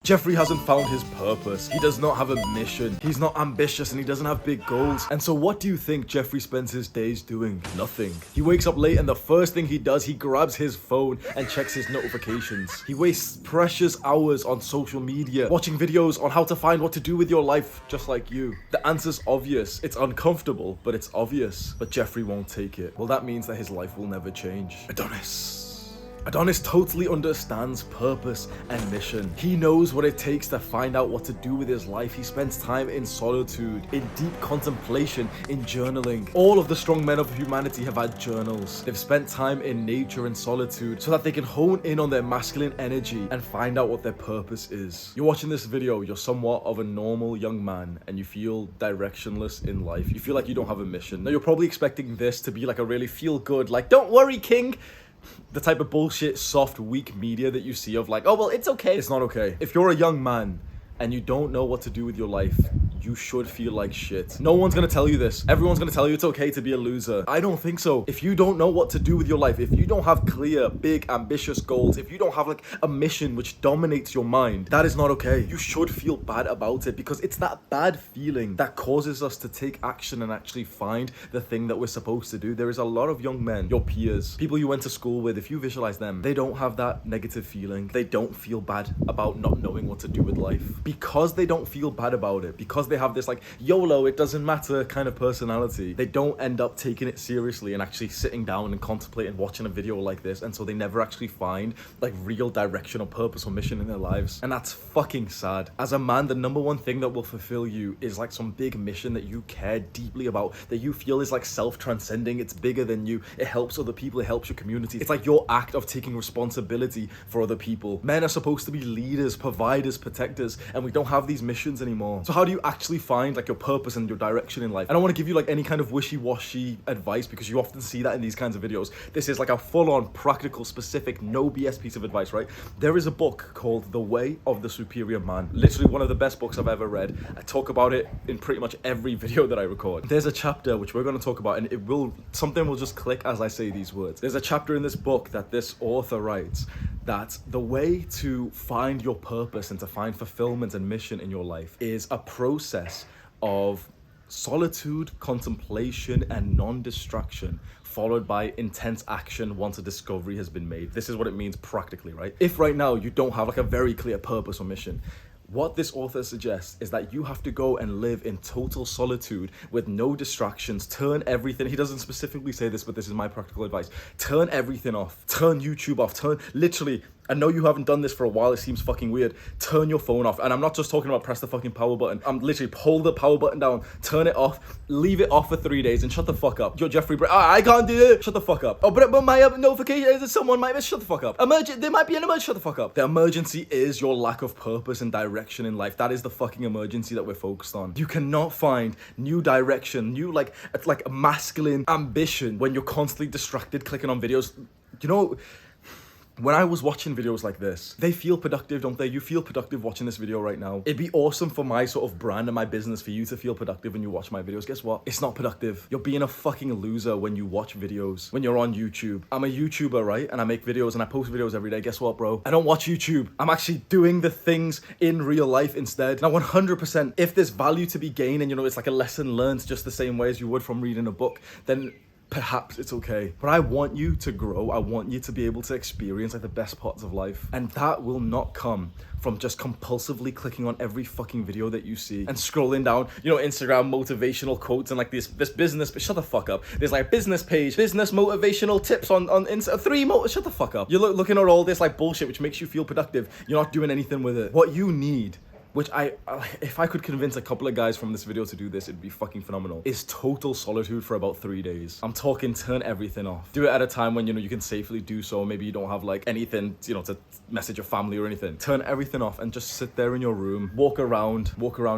Jeffrey hasn't found his purpose. He does not have a mission. He's not ambitious and he doesn't have big goals. And so what do you think Jeffrey spends his days doing? Nothing. He wakes up late and the first thing he does, he grabs his phone and checks his notifications. He wastes precious hours on social media, watching videos on how to find what to do with your life, just like you. The answer's obvious. It's uncomfortable, but it's obvious. But Jeffrey won't take it. Well, that means that his life will never change. Adonis totally understands purpose and mission. He knows what it takes to find out what to do with his life. He spends time in solitude, in deep contemplation, in journaling. All of the strong men of humanity have had journals. They've spent time in nature and solitude so that they can hone in on their masculine energy and find out what their purpose is. You're watching this video, you're somewhat of a normal young man and you feel directionless in life. You feel like you don't have a mission. Now you're probably expecting this to be like a really feel good, like, don't worry, king. The type of bullshit, soft, weak media that you see of like, oh, well, it's okay. It's not okay. If you're a young man and you don't know what to do with your life, you should feel like shit. No one's gonna tell you this. Everyone's gonna tell you it's okay to be a loser. I don't think so. If you don't know what to do with your life, if you don't have clear, big, ambitious goals, if you don't have like a mission which dominates your mind, that is not okay. You should feel bad about it because it's that bad feeling that causes us to take action and actually find the thing that we're supposed to do. There is a lot of young men, your peers, people you went to school with, if you visualize them, they don't have that negative feeling. They don't feel bad about not knowing what to do with life. Because they don't feel bad about it, because they have this like YOLO, it doesn't matter kind of personality, they don't end up taking it seriously and actually sitting down and contemplating, watching a video like this, and so they never actually find like real direction or purpose or mission in their lives. And that's fucking sad. As a man, the number one thing that will fulfill you is like some big mission that you care deeply about, that you feel is like self-transcending, it's bigger than you, it helps other people, it helps your community. It's like your act of taking responsibility for other people. Men are supposed to be leaders, providers, protectors, and we don't have these missions anymore. So how do you actually find like your purpose and your direction in life? I don't want to give you like any kind of wishy-washy advice because you often see that in these kinds of videos. This is like a full-on practical, specific, no BS piece of advice, right? There is a book called The Way of the Superior Man. Literally one of the best books I've ever read. I talk about it in pretty much every video that I record. There's a chapter which we're going to talk about, and something will just click as I say these words. There's a chapter in this book that this author writes that the way to find your purpose and to find fulfillment and mission in your life is a process of solitude, contemplation, and non-distraction, followed by intense action once a discovery has been made. This is what it means practically, right? If right now you don't have like a very clear purpose or mission, what this author suggests is that you have to go and live in total solitude with no distractions, turn everything, he doesn't specifically say this, but this is my practical advice, turn everything off, turn YouTube off, literally, I know you haven't done this for a while, it seems fucking weird, turn your phone off. And I'm not just talking about press the fucking power button, I'm literally pull the power button down, turn it off, leave it off for 3 days and shut the fuck up. Yo, Jeffrey, I can't do it, shut the fuck up. Oh, but my notification is that someone might miss, shut the fuck up. There might be an emergency, shut the fuck up. The emergency is your lack of purpose and direction in life. That is the fucking emergency that we're focused on. You cannot find new direction, like masculine ambition when you're constantly distracted clicking on videos. You know, when I was watching videos like this, they feel productive, don't they? You feel productive watching this video right now. It'd be awesome for my sort of brand and my business for you to feel productive when you watch my videos. Guess what? It's not productive. You're being a fucking loser when you watch videos, when you're on YouTube. I'm a YouTuber, right? And I make videos and I post videos every day. Guess what, bro? I don't watch YouTube. I'm actually doing the things in real life instead. Now, 100%, if there's value to be gained and, you know, it's like a lesson learned just the same way as you would from reading a book, then perhaps it's okay. But I want you to grow. I want you to be able to experience like the best parts of life. And that will not come from just compulsively clicking on every fucking video that you see and scrolling down, you know, Instagram motivational quotes and like this business, but shut the fuck up. There's like business page, business motivational tips on Insta, shut the fuck up. You're looking at all this like bullshit which makes you feel productive. You're not doing anything with it. What you need, which if I could convince a couple of guys from this video to do this, it'd be fucking phenomenal, is total solitude for about 3 days. I'm talking turn everything off. Do it at a time when, you know, you can safely do so. Maybe you don't have like anything, you know, to message your family or anything. Turn everything off and just sit there in your room, walk around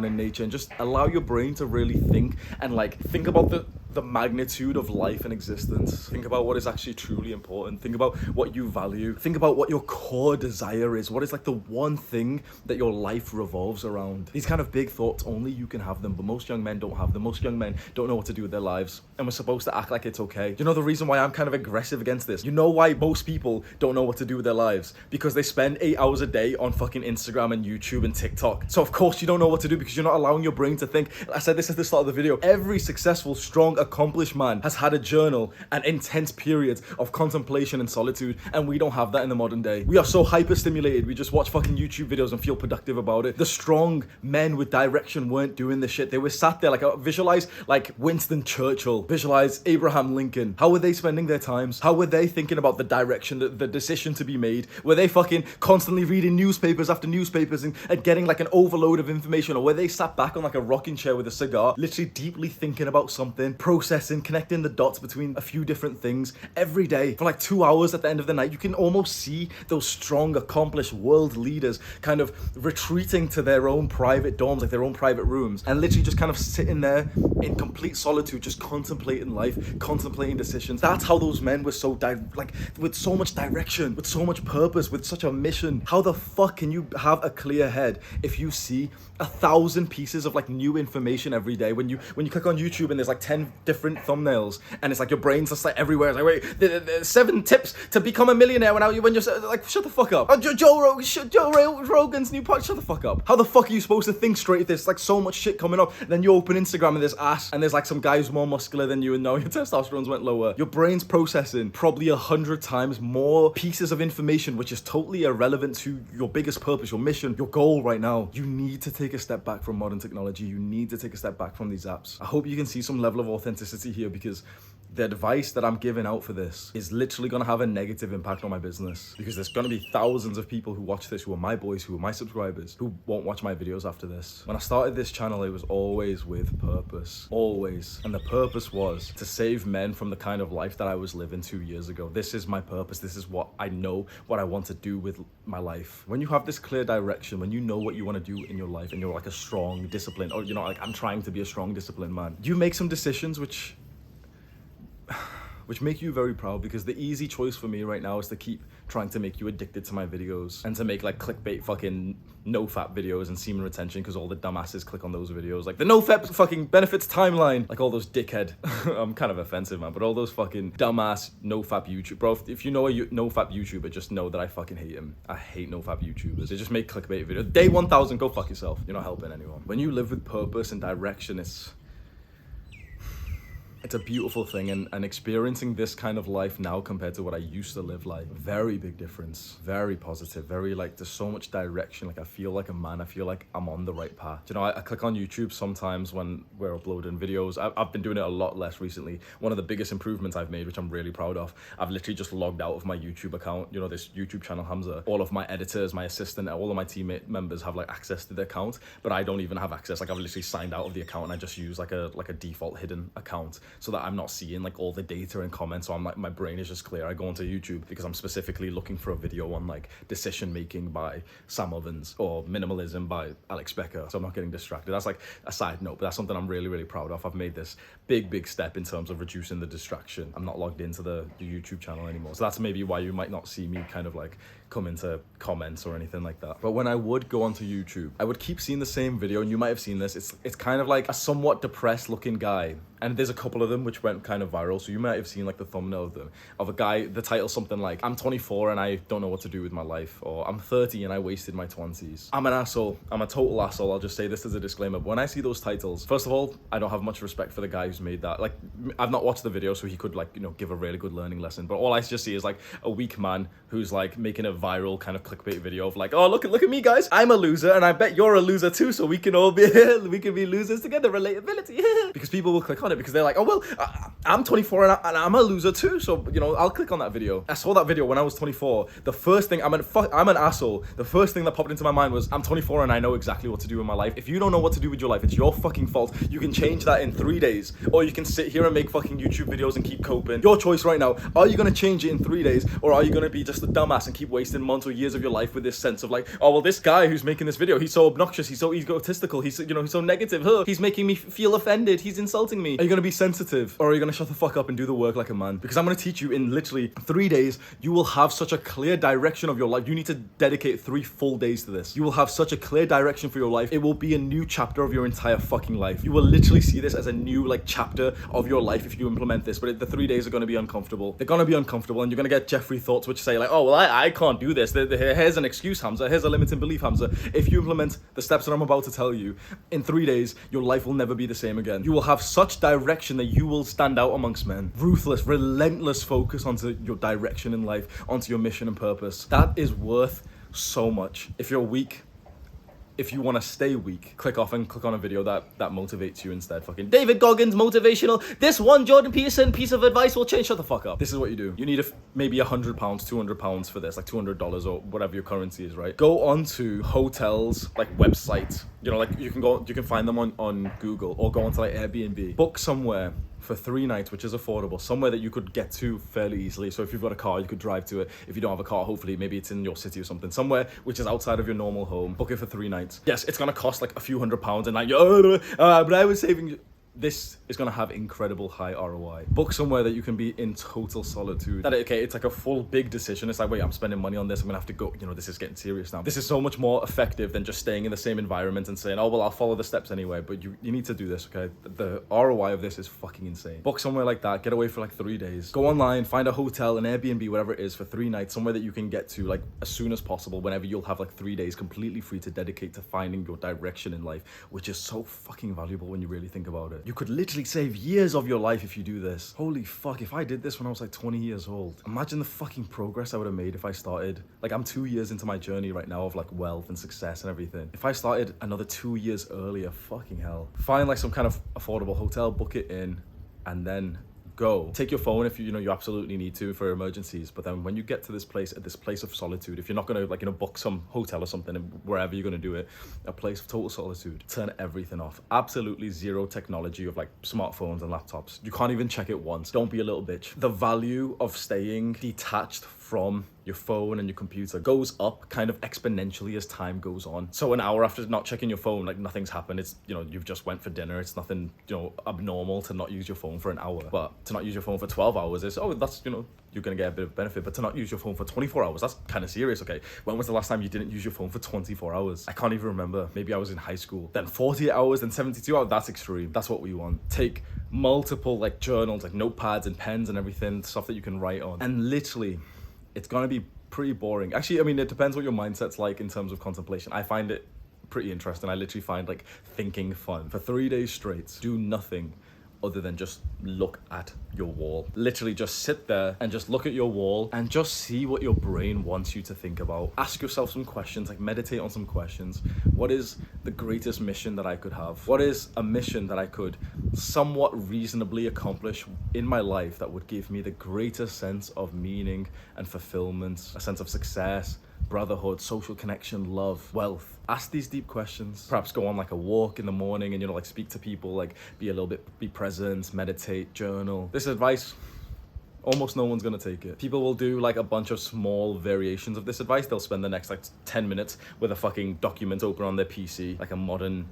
in nature and just allow your brain to really think and like think about the magnitude of life and existence. Think about what is actually truly important. Think about what you value. Think about what your core desire is. What is like the one thing that your life revolves around? These kind of big thoughts, only you can have them, but most young men don't have them. Most young men don't know what to do with their lives, and we're supposed to act like it's okay. You know the reason why I'm kind of aggressive against this? You know why most people don't know what to do with their lives? Because they spend 8 hours a day on fucking Instagram and YouTube and TikTok. So of course you don't know what to do because you're not allowing your brain to think. I said this at the start of the video. Every successful, strong, accomplished man has had a journal and intense periods of contemplation and solitude, and we don't have that in the modern day. We are so hyper-stimulated. We just watch fucking YouTube videos and feel productive about it. The strong men with direction weren't doing this shit. They were sat there like, visualize like Winston Churchill, visualize Abraham Lincoln. How were they spending their times? How were they thinking about the direction, the decision to be made? Were they fucking constantly reading newspapers after newspapers and getting like an overload of information? Or were they sat back on like a rocking chair with a cigar, literally deeply thinking about something, processing, connecting the dots between a few different things every day for like 2 hours at the end of the night? You can almost see those strong, accomplished world leaders kind of retreating to their own private dorms, like their own private rooms, and literally just kind of sitting there in complete solitude, just contemplating life, contemplating decisions. That's how those men were so with so much direction, with so much purpose, with such a mission. How the fuck can you have a clear head if you see 1,000 pieces of like new information every day? When you click on YouTube and there's like 10 different thumbnails and it's like your brain's just like everywhere. It's like, wait, the 7 tips to become a millionaire when you're like, shut the fuck up. Oh, Joe Rogan's new podcast, shut the fuck up. How the fuck are you supposed to think straight if there's like so much shit coming up? Then you open Instagram and there's ass and there's like some guy who's more muscular than you and now your testosterone's went lower. Your brain's processing probably 100 times more pieces of information, which is totally irrelevant to your biggest purpose, your mission, your goal right now. You need to take a step back from modern technology. You need to take a step back from these apps. I hope you can see some level of authenticity here, because the advice that I'm giving out for this is literally going to have a negative impact on my business, because there's going to be thousands of people who watch this, who are my boys, who are my subscribers, who won't watch my videos after this. When I started this channel, it was always with purpose, always. And the purpose was to save men from the kind of life that I was living 2 years ago. This is my purpose. This is what I know, what I want to do with my life. When you have this clear direction, when you know what you want to do in your life, and you're like a strong, disciplined, or like I'm trying to be a strong, disciplined man, you make some decisions which make you very proud, because the easy choice for me right now is to keep trying to make you addicted to my videos and to make like clickbait fucking no-fap videos and semen retention, because all the dumbasses click on those videos, like the no-fap fucking benefits timeline, like all those dickhead I'm kind of offensive, man, but all those fucking dumbass no-fap YouTube, bro, if you know a no-fap YouTuber, just know that I fucking hate him. I hate no-fap YouTubers. They just make clickbait videos. Day 1000, go fuck yourself. You're not helping anyone. When you live with purpose and direction, it's a beautiful thing, and experiencing this kind of life now compared to what I used to live like, very big difference, very positive, very like, there's so much direction. Like I feel like a man, I feel like I'm on the right path. You know, I click on YouTube sometimes when we're uploading videos. I've been doing it a lot less recently. One of the biggest improvements I've made, which I'm really proud of, I've literally just logged out of my YouTube account. You know, this YouTube channel, Hamza, all of my editors, my assistant, all of my teammate members have like access to the account, but I don't even have access. Like I've literally signed out of the account and I just use like a default hidden account, so that I'm not seeing like all the data and comments. So I'm like, my brain is just clear. I go onto YouTube because I'm specifically looking for a video on like decision making by Sam Ovens or minimalism by Alex Becker, so I'm not getting distracted. That's like a side note, but that's something I'm really, really proud of. I've made this big step in terms of reducing the distraction. I'm not logged into the YouTube channel anymore, so that's maybe why you might not see me kind of like come into comments or anything like that. But when I would go onto YouTube, I would keep seeing the same video, and you might have seen this. It's kind of like a somewhat depressed looking guy, and there's a couple of them which went kind of viral, so you might have seen like the thumbnail of them, of a guy, the title something like, I'm 24 and I don't know what to do with my life, or I'm 30 and I wasted my 20s. I'm an asshole. I'm a total asshole. I'll just say this as a disclaimer. But when I see those titles, first of all, I don't have much respect for the guy who's made that. Like, I've not watched the video, so he could like, you know, give a really good learning lesson, but all I just see is like a weak man who's like making a viral kind of clickbait video of like, oh, look at me, guys, I'm a loser and I bet you're a loser too, so we can all be we can be losers together, relatability. Because people will click on it because they're like, oh well, I'm 24 and I'm a loser too, so you know, I'll click on that video. I saw that video when I was 24. The first thing, I'm an asshole, the first thing that popped into my mind was, I'm 24 and I know exactly what to do in my life. If you don't know what to do with your life, it's your fucking fault. You can change that in 3 days, or you can sit here and make fucking YouTube videos and keep coping. Your choice right now. Are you gonna change it in 3 days, or are you gonna be just a dumbass and keep wasting wasting months or years of your life with this sense of like, oh, well, this guy who's making this video, he's so obnoxious, he's so egotistical, he's, you know, he's so negative, he's making me feel offended, he's insulting me. Are you gonna be sensitive, or are you gonna shut the fuck up and do the work like a man? Because I'm gonna teach you in literally 3 days, you will have such a clear direction of your life. You need to dedicate 3 full days to this. You will have such a clear direction for your life. It will be a new chapter of your entire fucking life. You will literally see this as a new like chapter of your life if you implement this. But the 3 days are gonna be uncomfortable. They're gonna be uncomfortable, and you're gonna get Jeffrey thoughts which say like, oh, well, I can't do this. Here's an excuse, Hamza. Here's a limiting belief, Hamza. If you implement the steps that I'm about to tell you, in 3 days, your life will never be the same again. You will have such direction that you will stand out amongst men. Ruthless, relentless focus onto your direction in life, onto your mission and purpose. That is worth so much. If you're weak, if you want to stay weak, click off and click on a video that motivates you instead. Fucking David Goggins motivational. This one Jordan Peterson piece of advice will change. Shut the fuck up. This is what you do. You need maybe £100, £200 for this, like $200 or whatever your currency is, right? Go onto hotels, like websites. You know, like you can find them on Google, or go onto like Airbnb. Book somewhere for 3 nights, which is affordable, somewhere that you could get to fairly easily. So if you've got a car, you could drive to it. If you don't have a car, hopefully maybe it's in your city or something, somewhere which is outside of your normal home. Book it for 3 nights. Yes, it's gonna cost like a few £100 and like, but I was saving. This is going to have incredible high ROI. Book somewhere that you can be in total solitude. Okay, it's like a full big decision. It's like, wait, I'm spending money on this. I'm going to have to go, you know, this is getting serious now. This is so much more effective than just staying in the same environment and saying, oh, well, I'll follow the steps anyway. But you need to do this, okay? The ROI of this is fucking insane. Book somewhere like that. Get away for like 3 days. Go online, find a hotel, an Airbnb, whatever it is, for 3 nights. Somewhere that you can get to like as soon as possible, whenever you'll have like 3 days completely free to dedicate to finding your direction in life, which is so fucking valuable when you really think about it. You could literally save years of your life if you do this. Holy fuck, if I did this when I was like 20 years old, imagine the fucking progress I would have made if I started. Like, I'm 2 years into my journey right now of like wealth and success and everything. If I started another 2 years earlier, fucking hell. Find like some kind of affordable hotel, book it in, and then go. Take your phone if you absolutely need to for emergencies. But then when you get to this place, at this place of solitude, if you're not gonna book some hotel or something, and wherever you're gonna do it, a place of total solitude, turn everything off. Absolutely zero technology of like smartphones and laptops. You can't even check it once. Don't be a little bitch. The value of staying detached from your phone and your computer goes up kind of exponentially as time goes on. So an hour after not checking your phone, like nothing's happened. It's, you've just went for dinner. It's nothing, abnormal to not use your phone for an hour. But to not use your phone for 12 hours is, that's, you're going to get a bit of benefit. But to not use your phone for 24 hours, that's kind of serious, okay? When was the last time you didn't use your phone for 24 hours? I can't even remember. Maybe I was in high school. Then 48 hours, then 72 hours. That's extreme. That's what we want. Take multiple like journals, like notepads and pens and everything, stuff that you can write on. And literally, it's going to be pretty boring. Actually, I mean, it depends what your mindset's like in terms of contemplation. I find it pretty interesting. I literally find like thinking fun. For 3 days straight, do nothing other than just look at your wall. Literally just sit there and just look at your wall and just see what your brain wants you to think about. Ask yourself some questions, like meditate on some questions. What is the greatest mission that I could have? What is a mission that I could somewhat reasonably accomplish in my life that would give me the greatest sense of meaning and fulfillment, a sense of success, brotherhood, social connection, love, wealth? Ask these deep questions. Perhaps go on like a walk in the morning and, like speak to people, like be present, meditate, journal. This advice, almost no one's gonna take it. People will do like a bunch of small variations of this advice. They'll spend the next like 10 minutes with a fucking document open on their PC, like a modern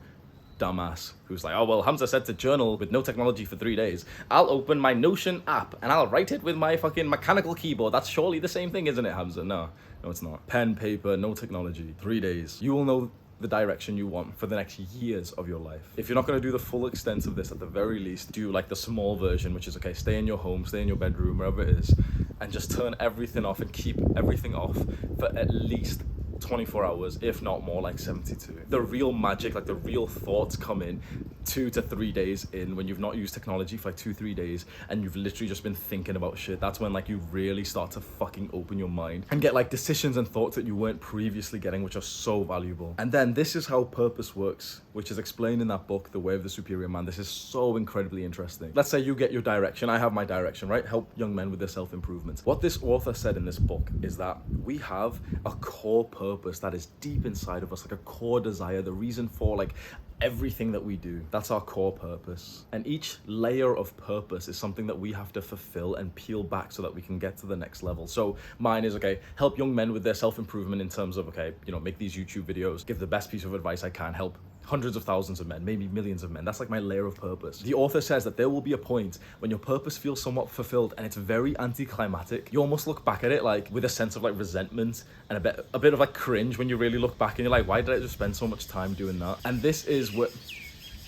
dumbass who's like, oh, well, Hamza said to journal with no technology for 3 days. I'll open my Notion app and I'll write it with my fucking mechanical keyboard. That's surely the same thing, isn't it, Hamza? No, it's not. Pen, paper, no technology. 3 days. You will know the direction you want for the next years of your life. If you're not going to do the full extent of this, at the very least, do like the small version, which is, okay, stay in your home, stay in your bedroom, wherever it is, and just turn everything off and keep everything off for at least 24 hours, if not more, like 72. The real magic, like the real thoughts come in 2 to 3 days in, when you've not used technology for like 2-3 days and you've literally just been thinking about shit. That's when like you really start to fucking open your mind and get like decisions and thoughts that you weren't previously getting, which are so valuable. And then this is how purpose works, which is explained in that book, The Way of the Superior Man. This is so incredibly interesting. Let's say you get your direction. I have my direction, right? Help young men with their self-improvement. What this author said in this book is that we have a core purpose purpose that is deep inside of us, like a core desire, the reason for like everything that we do. That's our core purpose. And each layer of purpose is something that we have to fulfill and peel back so that we can get to the next level. So mine is, okay, help young men with their self-improvement in terms of, okay, you know, make these YouTube videos, give the best piece of advice I can, help hundreds of thousands of men, maybe millions of men. That's like my layer of purpose. The author says that there will be a point when your purpose feels somewhat fulfilled and it's very anticlimactic. You almost look back at it like with a sense of like resentment and a bit of like cringe when you really look back and you're like, why did I just spend so much time doing that? And this is what,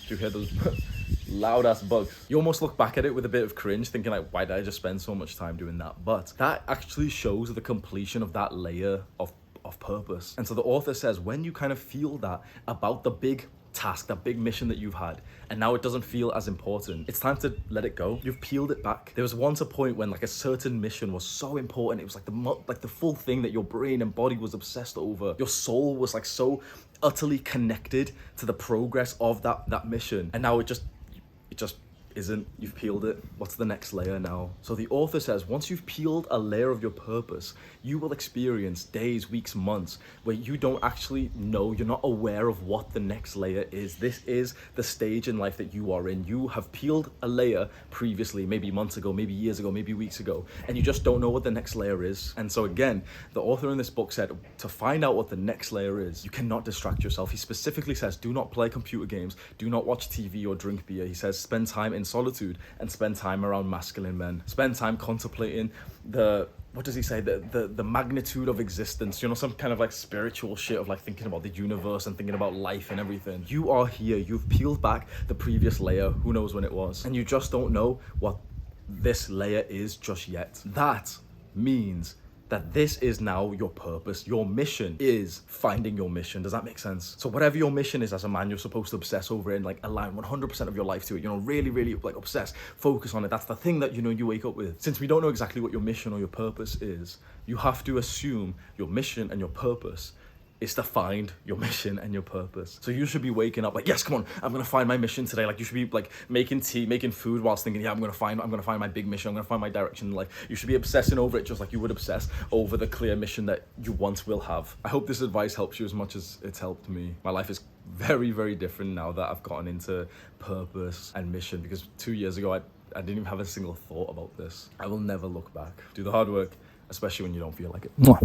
do you hear those loud ass bugs? You almost look back at it with a bit of cringe, thinking like, why did I just spend so much time doing that? But that actually shows the completion of that layer of purpose. And so the author says, when you kind of feel that about the big task, that big mission that you've had, and now it doesn't feel as important, it's time to let it go. You've peeled it back. There was once a point when like a certain mission was so important, it was like the full thing that your brain and body was obsessed over. Your soul was like so utterly connected to the progress of that mission, and now it just isn't. You've peeled it. What's the next layer now? So the author says, once you've peeled a layer of your purpose, you will experience days, weeks, months where you don't actually know, you're not aware of what the next layer is. This is the stage in life that you are in. You have peeled a layer previously, maybe months ago, maybe years ago, maybe weeks ago, and you just don't know what the next layer is. And so again, the author in this book said, to find out what the next layer is, you cannot distract yourself. He specifically says, do not play computer games, do not watch TV or drink beer. He says, spend time in solitude and spend time around masculine men. Spend time contemplating what does he say? The magnitude of existence, you know, some kind of like spiritual shit of like thinking about the universe and thinking about life and everything. You are here. You've peeled back the previous layer. Who knows when it was? And you just don't know what this layer is just yet. That means that this is now your purpose. Your mission is finding your mission. Does that make sense? So whatever your mission is as a man, you're supposed to obsess over it and like align 100% of your life to it. You know, really, really like obsess, focus on it. That's the thing that, you know, you wake up with. Since we don't know exactly what your mission or your purpose is, you have to assume your mission and your purpose is to find your mission and your purpose. So you should be waking up like, yes, come on, I'm gonna find my mission today. Like you should be like making tea, making food whilst thinking, yeah, I'm gonna find my big mission. I'm gonna find my direction. Like you should be obsessing over it just like you would obsess over the clear mission that you once will have. I hope this advice helps you as much as it's helped me. My life is very, very different now that I've gotten into purpose and mission, because 2 years ago, I didn't even have a single thought about this. I will never look back. Do the hard work, especially when you don't feel like it. Mwah.